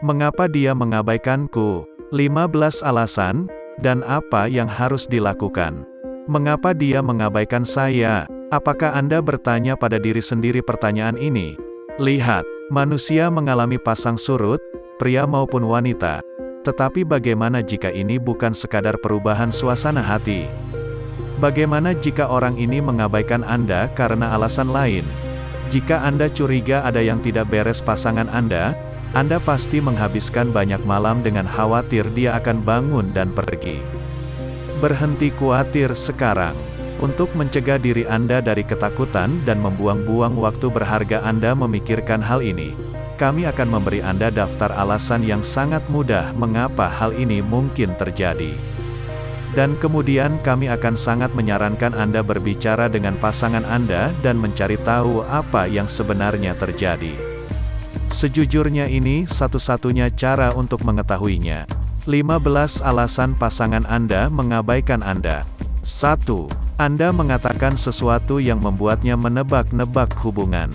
Mengapa dia mengabaikanku? 15 alasan, dan apa yang harus dilakukan. Mengapa dia mengabaikan saya? Apakah Anda bertanya pada diri sendiri pertanyaan ini? Lihat, manusia mengalami pasang surut, pria maupun wanita. Tetapi bagaimana jika ini bukan sekadar perubahan suasana hati? Bagaimana jika orang ini mengabaikan Anda karena alasan lain? Jika Anda curiga ada yang tidak beres pasangan Anda pasti menghabiskan banyak malam dengan khawatir dia akan bangun dan pergi. Berhenti khawatir sekarang. Untuk mencegah diri Anda dari ketakutan dan membuang-buang waktu berharga Anda memikirkan hal ini, kami akan memberi Anda daftar alasan yang sangat mudah mengapa hal ini mungkin terjadi. Dan kemudian kami akan sangat menyarankan Anda berbicara dengan pasangan Anda dan mencari tahu apa yang sebenarnya terjadi. Sejujurnya ini satu-satunya cara untuk mengetahuinya. 15 alasan pasangan Anda mengabaikan Anda. 1. Anda mengatakan sesuatu yang membuatnya menebak-nebak hubungan.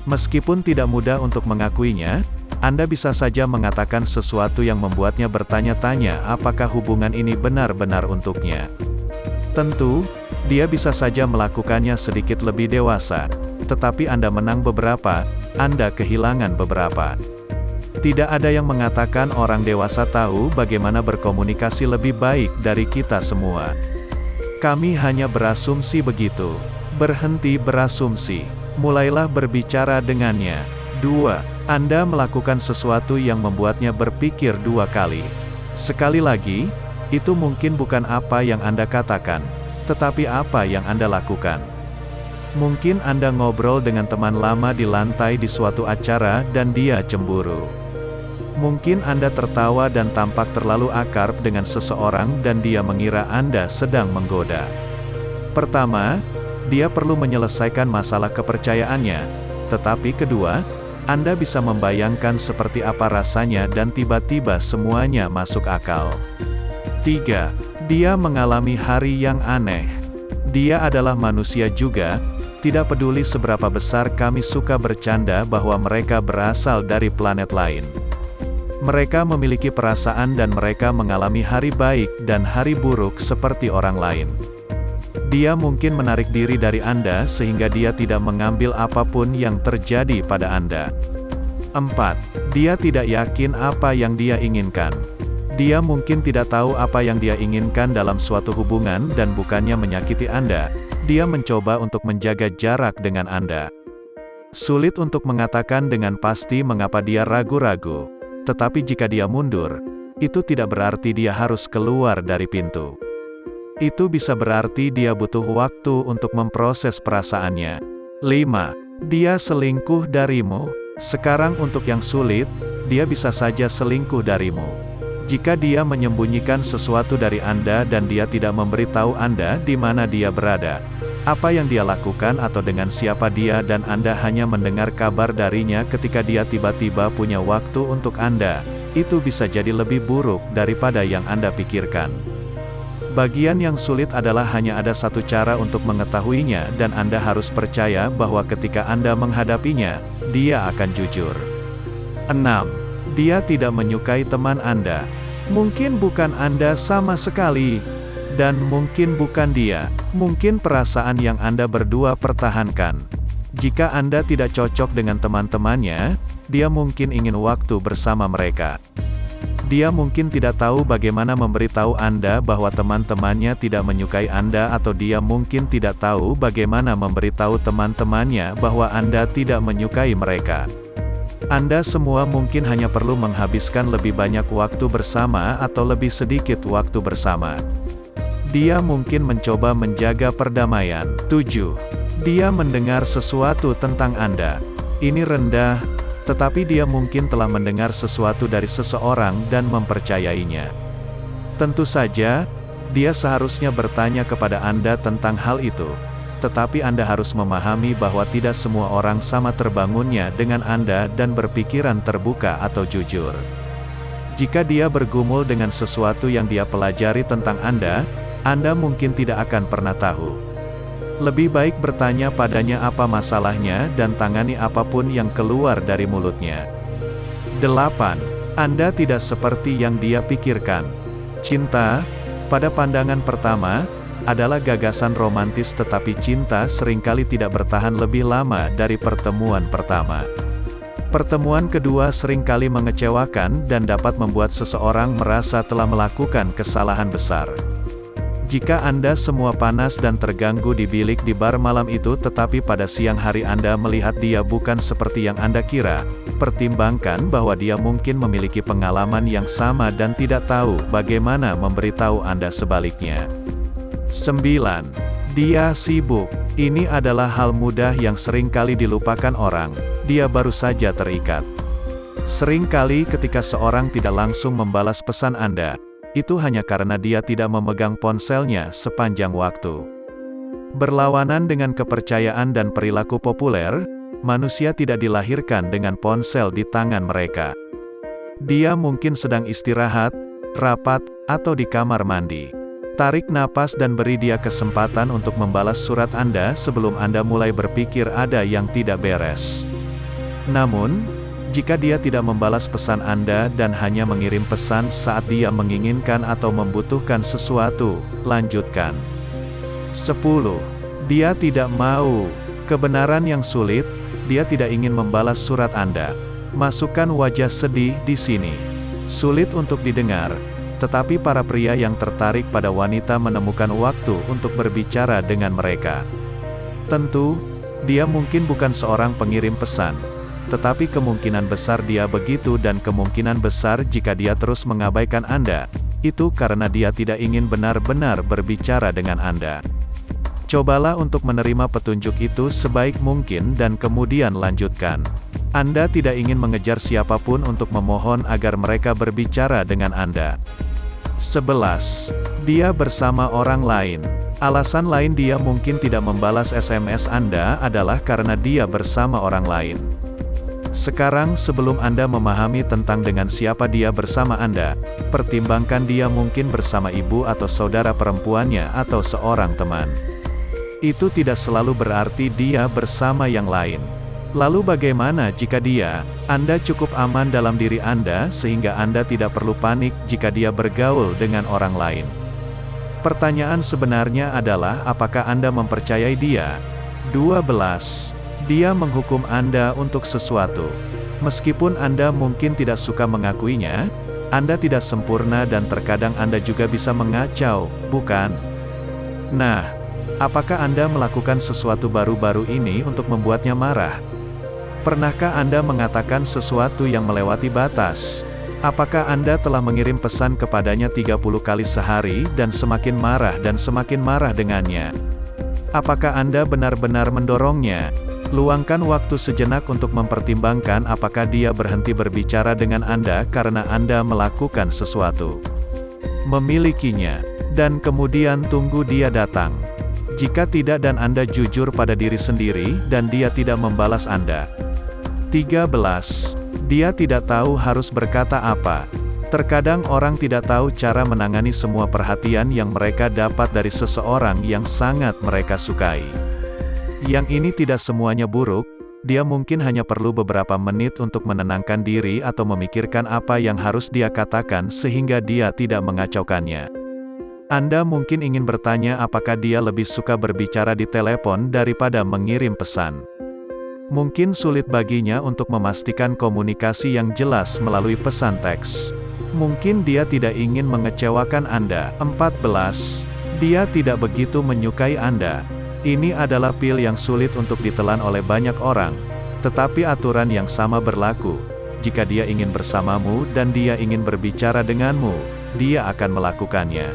Meskipun tidak mudah untuk mengakuinya, Anda bisa saja mengatakan sesuatu yang membuatnya bertanya-tanya apakah hubungan ini benar-benar untuknya. Tentu, dia bisa saja melakukannya sedikit lebih dewasa, tetapi Anda menang beberapa, Anda kehilangan beberapa. Tidak ada yang mengatakan orang dewasa tahu bagaimana berkomunikasi lebih baik dari kita semua. Kami hanya berasumsi begitu. Berhenti berasumsi. Mulailah berbicara dengannya. 2. Anda melakukan sesuatu yang membuatnya berpikir 2 kali. Sekali lagi, itu mungkin bukan apa yang Anda katakan, tetapi apa yang Anda lakukan. Mungkin Anda ngobrol dengan teman lama di lantai di suatu acara dan dia cemburu. Mungkin Anda tertawa dan tampak terlalu akrab dengan seseorang dan dia mengira Anda sedang menggoda. Pertama, dia perlu menyelesaikan masalah kepercayaannya. Tetapi kedua, Anda bisa membayangkan seperti apa rasanya dan tiba-tiba semuanya masuk akal. 3. Dia mengalami hari yang aneh. Dia adalah manusia juga. Tidak peduli seberapa besar kami suka bercanda bahwa mereka berasal dari planet lain. Mereka memiliki perasaan dan mereka mengalami hari baik dan hari buruk seperti orang lain. Dia mungkin menarik diri dari Anda sehingga dia tidak mengambil apapun yang terjadi pada Anda. 4. Dia tidak yakin apa yang dia inginkan. Dia mungkin tidak tahu apa yang dia inginkan dalam suatu hubungan dan bukannya menyakiti Anda. Dia mencoba untuk menjaga jarak dengan Anda. Sulit untuk mengatakan dengan pasti mengapa dia ragu-ragu. Tetapi jika dia mundur, itu tidak berarti dia harus keluar dari pintu. Itu bisa berarti dia butuh waktu untuk memproses perasaannya. 5. Dia selingkuh darimu. Sekarang untuk yang sulit, dia bisa saja selingkuh darimu. Jika dia menyembunyikan sesuatu dari Anda dan dia tidak memberitahu Anda di mana dia berada, apa yang dia lakukan atau dengan siapa dia dan Anda hanya mendengar kabar darinya ketika dia tiba-tiba punya waktu untuk Anda, itu bisa jadi lebih buruk daripada yang Anda pikirkan. Bagian yang sulit adalah hanya ada satu cara untuk mengetahuinya dan Anda harus percaya bahwa ketika Anda menghadapinya, dia akan jujur. 6. Dia tidak menyukai teman Anda. Mungkin bukan Anda sama sekali. Dan mungkin bukan dia. Mungkin perasaan yang Anda berdua pertahankan. Jika Anda tidak cocok dengan teman-temannya, dia mungkin ingin waktu bersama mereka. Dia mungkin tidak tahu bagaimana memberitahu Anda bahwa teman-temannya tidak menyukai Anda atau dia mungkin tidak tahu bagaimana memberitahu teman-temannya bahwa Anda tidak menyukai mereka. Anda semua mungkin hanya perlu menghabiskan lebih banyak waktu bersama atau lebih sedikit waktu bersama. Dia mungkin mencoba menjaga perdamaian. 7. Dia mendengar sesuatu tentang Anda. Ini rendah, tetapi dia mungkin telah mendengar sesuatu dari seseorang dan mempercayainya. Tentu saja, dia seharusnya bertanya kepada Anda tentang hal itu. Tetapi Anda harus memahami bahwa tidak semua orang sama terbangunnya dengan Anda dan berpikiran terbuka atau jujur. Jika dia bergumul dengan sesuatu yang dia pelajari tentang Anda mungkin tidak akan pernah tahu. Lebih baik bertanya padanya apa masalahnya dan tangani apapun yang keluar dari mulutnya. 8. Anda tidak seperti yang dia pikirkan. Cinta, pada pandangan pertama, adalah gagasan romantis, tetapi cinta seringkali tidak bertahan lebih lama dari pertemuan pertama. Pertemuan kedua seringkali mengecewakan dan dapat membuat seseorang merasa telah melakukan kesalahan besar. Jika Anda semua panas dan terganggu di bilik di bar malam itu, tetapi pada siang hari Anda melihat dia bukan seperti yang Anda kira, pertimbangkan bahwa dia mungkin memiliki pengalaman yang sama dan tidak tahu bagaimana memberitahu Anda sebaliknya. 9. Dia sibuk. Ini adalah hal mudah yang sering kali dilupakan orang. Dia baru saja terikat. Seringkali ketika seorang tidak langsung membalas pesan Anda, itu hanya karena dia tidak memegang ponselnya sepanjang waktu. Berlawanan dengan kepercayaan dan perilaku populer, manusia tidak dilahirkan dengan ponsel di tangan mereka. Dia mungkin sedang istirahat, rapat, atau di kamar mandi. Tarik napas dan beri dia kesempatan untuk membalas surat Anda sebelum Anda mulai berpikir ada yang tidak beres. Namun, jika dia tidak membalas pesan Anda dan hanya mengirim pesan saat dia menginginkan atau membutuhkan sesuatu, lanjutkan. 10. Dia tidak mau. Kebenaran yang sulit, dia tidak ingin membalas surat Anda. Masukkan wajah sedih di sini. Sulit untuk didengar. Tetapi para pria yang tertarik pada wanita menemukan waktu untuk berbicara dengan mereka. Tentu, dia mungkin bukan seorang pengirim pesan, tetapi kemungkinan besar dia begitu, dan kemungkinan besar jika dia terus mengabaikan Anda, itu karena dia tidak ingin benar-benar berbicara dengan Anda. Cobalah untuk menerima petunjuk itu sebaik mungkin dan kemudian lanjutkan. Anda tidak ingin mengejar siapapun untuk memohon agar mereka berbicara dengan Anda. 11. Dia bersama orang lain. Alasan lain dia mungkin tidak membalas SMS Anda adalah karena dia bersama orang lain. Sekarang sebelum Anda memahami tentang dengan siapa dia bersama Anda, pertimbangkan dia mungkin bersama ibu atau saudara perempuannya atau seorang teman. Itu tidak selalu berarti dia bersama yang lain. Lalu bagaimana jika Anda cukup aman dalam diri Anda sehingga Anda tidak perlu panik jika dia bergaul dengan orang lain? Pertanyaan sebenarnya adalah apakah Anda mempercayai dia? 12. Dia menghukum Anda untuk sesuatu. Meskipun Anda mungkin tidak suka mengakuinya, Anda tidak sempurna dan terkadang Anda juga bisa mengacau, bukan? Nah, apakah Anda melakukan sesuatu baru-baru ini untuk membuatnya marah? Pernahkah Anda mengatakan sesuatu yang melewati batas? Apakah Anda telah mengirim pesan kepadanya 30 kali sehari dan semakin marah dengannya? Apakah Anda benar-benar mendorongnya? Luangkan waktu sejenak untuk mempertimbangkan apakah dia berhenti berbicara dengan Anda karena Anda melakukan sesuatu. Memilikinya, dan kemudian tunggu dia datang. Jika tidak dan Anda jujur pada diri sendiri dan dia tidak membalas Anda. 13. Dia tidak tahu harus berkata apa. Terkadang orang tidak tahu cara menangani semua perhatian yang mereka dapat dari seseorang yang sangat mereka sukai. Yang ini tidak semuanya buruk, dia mungkin hanya perlu beberapa menit untuk menenangkan diri atau memikirkan apa yang harus dia katakan sehingga dia tidak mengacaukannya. Anda mungkin ingin bertanya apakah dia lebih suka berbicara di telepon daripada mengirim pesan. Mungkin sulit baginya untuk memastikan komunikasi yang jelas melalui pesan teks. Mungkin dia tidak ingin mengecewakan Anda. 14. Dia tidak begitu menyukai Anda. Ini adalah pil yang sulit untuk ditelan oleh banyak orang, tetapi aturan yang sama berlaku. Jika dia ingin bersamamu dan dia ingin berbicara denganmu, dia akan melakukannya.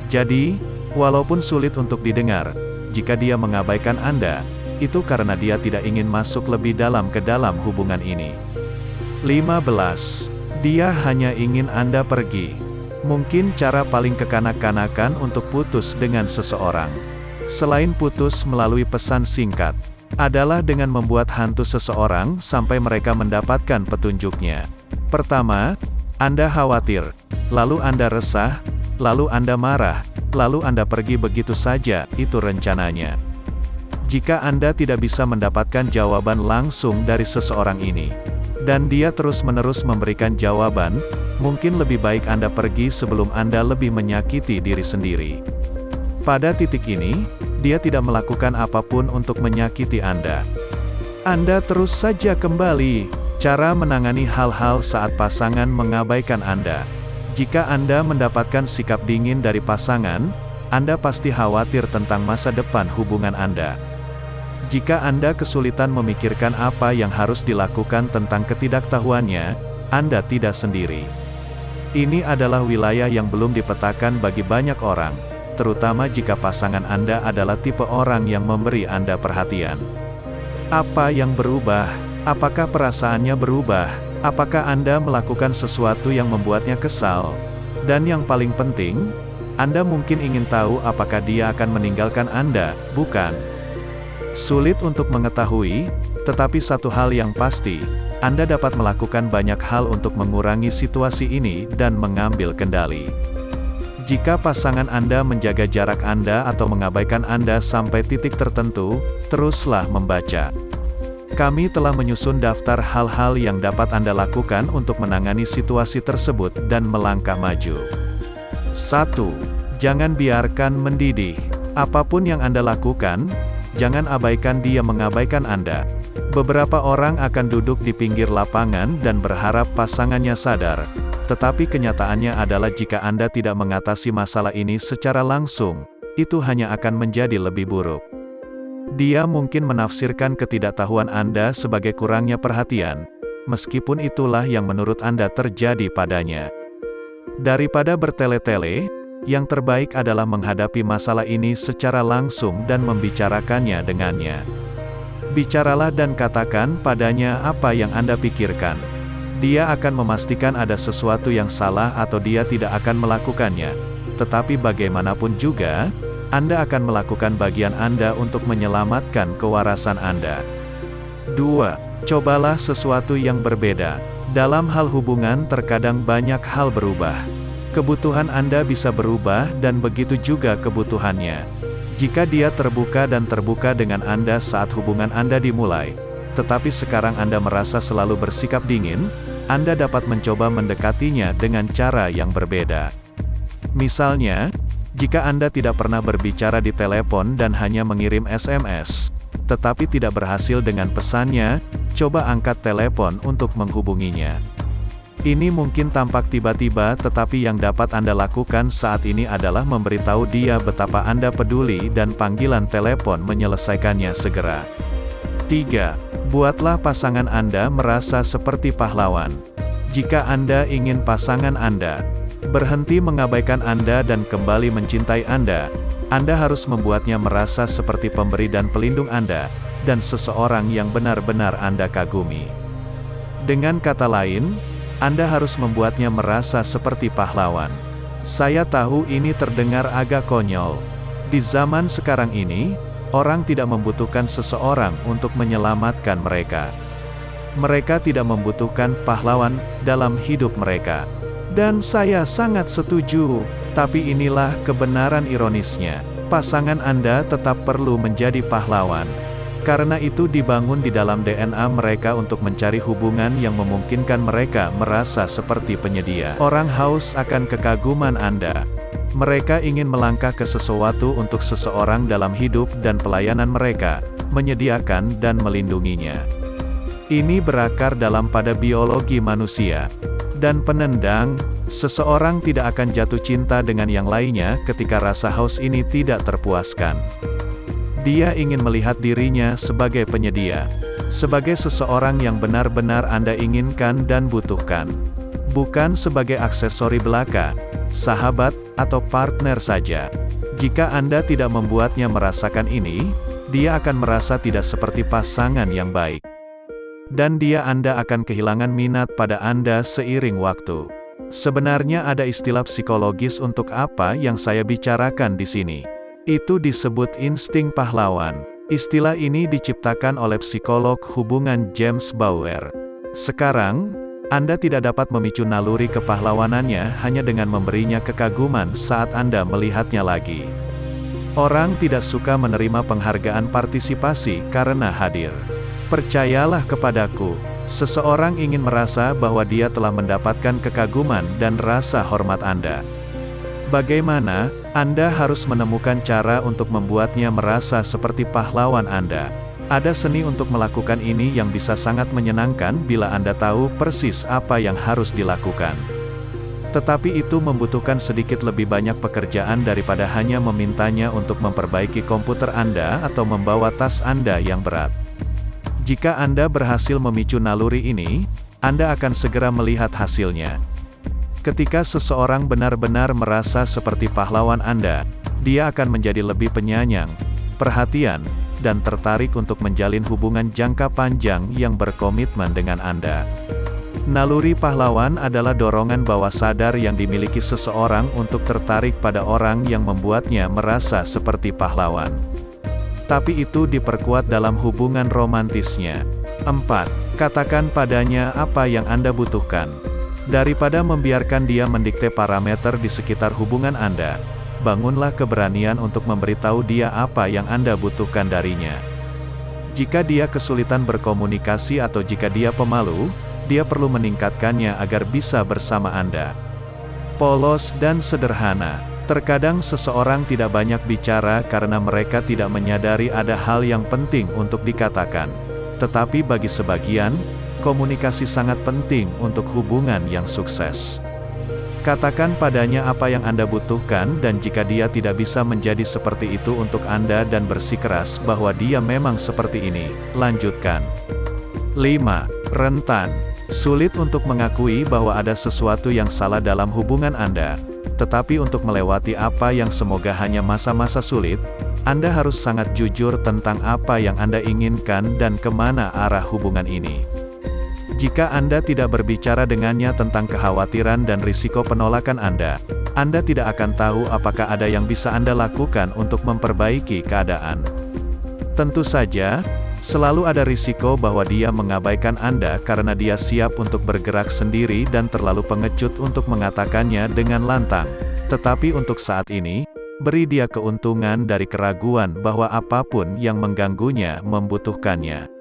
Jadi, walaupun sulit untuk didengar, jika dia mengabaikan Anda, itu karena dia tidak ingin masuk lebih dalam ke dalam hubungan ini. 15. Dia hanya ingin Anda pergi. Mungkin cara paling kekanak-kanakan untuk putus dengan seseorang, selain putus melalui pesan singkat, adalah dengan membuat hantu seseorang sampai mereka mendapatkan petunjuknya. Pertama, Anda khawatir, lalu Anda resah, lalu Anda marah, lalu Anda pergi begitu saja, itu rencananya. Jika Anda tidak bisa mendapatkan jawaban langsung dari seseorang ini, dan dia terus-menerus memberikan jawaban, mungkin lebih baik Anda pergi sebelum Anda lebih menyakiti diri sendiri. Pada titik ini, dia tidak melakukan apapun untuk menyakiti Anda. Anda terus saja kembali. Cara menangani hal-hal saat pasangan mengabaikan Anda. Jika Anda mendapatkan sikap dingin dari pasangan, Anda pasti khawatir tentang masa depan hubungan Anda. Jika Anda kesulitan memikirkan apa yang harus dilakukan tentang ketidaktahuannya, Anda tidak sendiri. Ini adalah wilayah yang belum dipetakan bagi banyak orang, terutama jika pasangan Anda adalah tipe orang yang memberi Anda perhatian. Apa yang berubah? Apakah perasaannya berubah? Apakah Anda melakukan sesuatu yang membuatnya kesal? Dan yang paling penting, Anda mungkin ingin tahu apakah dia akan meninggalkan Anda, bukan? Sulit untuk mengetahui, tetapi satu hal yang pasti, Anda dapat melakukan banyak hal untuk mengurangi situasi ini dan mengambil kendali. Jika pasangan Anda menjaga jarak Anda atau mengabaikan Anda sampai titik tertentu, teruslah membaca. Kami telah menyusun daftar hal-hal yang dapat Anda lakukan untuk menangani situasi tersebut dan melangkah maju. 1. Jangan biarkan mendidih. Apapun yang Anda lakukan, jangan abaikan dia mengabaikan Anda. Beberapa orang akan duduk di pinggir lapangan dan berharap pasangannya sadar. Tetapi kenyataannya adalah jika Anda tidak mengatasi masalah ini secara langsung, itu hanya akan menjadi lebih buruk. Dia mungkin menafsirkan ketidaktahuan Anda sebagai kurangnya perhatian, meskipun itulah yang menurut Anda terjadi padanya. Daripada bertele-tele, yang terbaik adalah menghadapi masalah ini secara langsung dan membicarakannya dengannya. Bicaralah dan katakan padanya apa yang Anda pikirkan. Dia akan memastikan ada sesuatu yang salah atau dia tidak akan melakukannya. Tetapi bagaimanapun juga, Anda akan melakukan bagian Anda untuk menyelamatkan kewarasan Anda. 2. Cobalah sesuatu yang berbeda. Dalam hal hubungan terkadang banyak hal berubah. Kebutuhan Anda bisa berubah dan begitu juga kebutuhannya. Jika dia terbuka dengan Anda saat hubungan Anda dimulai, tetapi sekarang Anda merasa selalu bersikap dingin, Anda dapat mencoba mendekatinya dengan cara yang berbeda. Misalnya, jika Anda tidak pernah berbicara di telepon dan hanya mengirim SMS, tetapi tidak berhasil dengan pesannya, coba angkat telepon untuk menghubunginya. Ini mungkin tampak tiba-tiba, tetapi yang dapat Anda lakukan saat ini adalah memberitahu dia betapa Anda peduli dan panggilan telepon menyelesaikannya segera. 3. Buatlah pasangan Anda merasa seperti pahlawan. Jika Anda ingin pasangan Anda berhenti mengabaikan Anda dan kembali mencintai Anda harus membuatnya merasa seperti pemberi dan pelindung Anda, dan seseorang yang benar-benar Anda kagumi. Dengan kata lain, Anda harus membuatnya merasa seperti pahlawan. Saya tahu ini terdengar agak konyol. Di zaman sekarang ini, orang tidak membutuhkan seseorang untuk menyelamatkan mereka. Mereka tidak membutuhkan pahlawan dalam hidup mereka. Dan saya sangat setuju, tapi inilah kebenaran ironisnya. Pasangan Anda tetap perlu menjadi pahlawan. Karena itu dibangun di dalam DNA mereka untuk mencari hubungan yang memungkinkan mereka merasa seperti penyedia. Orang haus akan kekaguman Anda. Mereka ingin melangkah ke sesuatu untuk seseorang dalam hidup dan pelayanan mereka, menyediakan dan melindunginya. Ini berakar dalam pada biologi manusia. Dan penendang, seseorang tidak akan jatuh cinta dengan yang lainnya ketika rasa haus ini tidak terpuaskan. Dia ingin melihat dirinya sebagai penyedia, sebagai seseorang yang benar-benar Anda inginkan dan butuhkan. Bukan sebagai aksesori belaka, sahabat, atau partner saja. Jika Anda tidak membuatnya merasakan ini, dia akan merasa tidak seperti pasangan yang baik. Dan Anda akan kehilangan minat pada Anda seiring waktu. Sebenarnya ada istilah psikologis untuk apa yang saya bicarakan di sini. Itu disebut insting pahlawan. Istilah ini diciptakan oleh psikolog hubungan James Bauer. Sekarang, Anda tidak dapat memicu naluri kepahlawanannya hanya dengan memberinya kekaguman saat Anda melihatnya lagi. Orang tidak suka menerima penghargaan partisipasi karena hadir. Percayalah kepadaku, Seseorang ingin merasa bahwa dia telah mendapatkan kekaguman dan rasa hormat Anda. Bagaimana? Anda harus menemukan cara untuk membuatnya merasa seperti pahlawan Anda. Ada seni untuk melakukan ini yang bisa sangat menyenangkan bila Anda tahu persis apa yang harus dilakukan. Tetapi itu membutuhkan sedikit lebih banyak pekerjaan daripada hanya memintanya untuk memperbaiki komputer Anda atau membawa tas Anda yang berat. Jika Anda berhasil memicu naluri ini, Anda akan segera melihat hasilnya. Ketika seseorang benar-benar merasa seperti pahlawan Anda, dia akan menjadi lebih penyayang, perhatian, dan tertarik untuk menjalin hubungan jangka panjang yang berkomitmen dengan Anda. Naluri pahlawan adalah dorongan bawah sadar yang dimiliki seseorang untuk tertarik pada orang yang membuatnya merasa seperti pahlawan. Tapi itu diperkuat dalam hubungan romantisnya. 4. Katakan padanya apa yang Anda butuhkan. Daripada membiarkan dia mendikte parameter di sekitar hubungan Anda, bangunlah keberanian untuk memberitahu dia apa yang Anda butuhkan darinya. Jika dia kesulitan berkomunikasi atau jika dia pemalu, dia perlu meningkatkannya agar bisa bersama Anda. Polos dan sederhana. Terkadang seseorang tidak banyak bicara karena mereka tidak menyadari ada hal yang penting untuk dikatakan. Tetapi bagi sebagian, komunikasi sangat penting untuk hubungan yang sukses. Katakan padanya apa yang Anda butuhkan dan jika dia tidak bisa menjadi seperti itu untuk Anda dan bersikeras bahwa dia memang seperti ini, lanjutkan. 5. Rentan. Sulit untuk mengakui bahwa ada sesuatu yang salah dalam hubungan Anda. Tetapi untuk melewati apa yang semoga hanya masa-masa sulit, Anda harus sangat jujur tentang apa yang Anda inginkan dan kemana arah hubungan ini. Jika Anda tidak berbicara dengannya tentang kekhawatiran dan risiko penolakan Anda tidak akan tahu apakah ada yang bisa Anda lakukan untuk memperbaiki keadaan. Tentu saja, selalu ada risiko bahwa dia mengabaikan Anda karena dia siap untuk bergerak sendiri dan terlalu pengecut untuk mengatakannya dengan lantang. Tetapi untuk saat ini, beri dia keuntungan dari keraguan bahwa apapun yang mengganggunya membutuhkannya.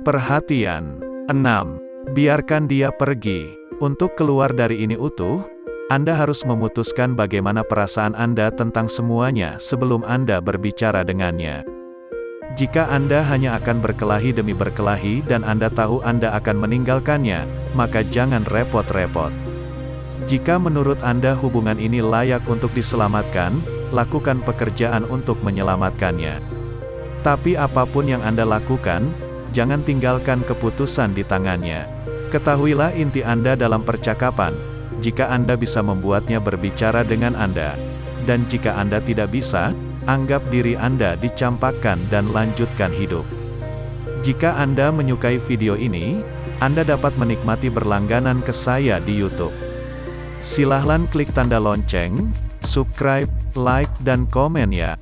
Perhatian. 6. Biarkan dia pergi. Untuk keluar dari ini utuh, Anda harus memutuskan bagaimana perasaan Anda tentang semuanya sebelum Anda berbicara dengannya. Jika Anda hanya akan berkelahi demi berkelahi dan Anda tahu Anda akan meninggalkannya, maka jangan repot-repot. Jika menurut Anda hubungan ini layak untuk diselamatkan, lakukan pekerjaan untuk menyelamatkannya. Tapi apapun yang Anda lakukan, jangan tinggalkan keputusan di tangannya. Ketahuilah inti Anda dalam percakapan, jika Anda bisa membuatnya berbicara dengan Anda. Dan jika Anda tidak bisa, anggap diri Anda dicampakkan dan lanjutkan hidup. Jika Anda menyukai video ini, Anda dapat menikmati berlangganan ke saya di YouTube. Silahkan klik tanda lonceng, subscribe, like, dan komen ya.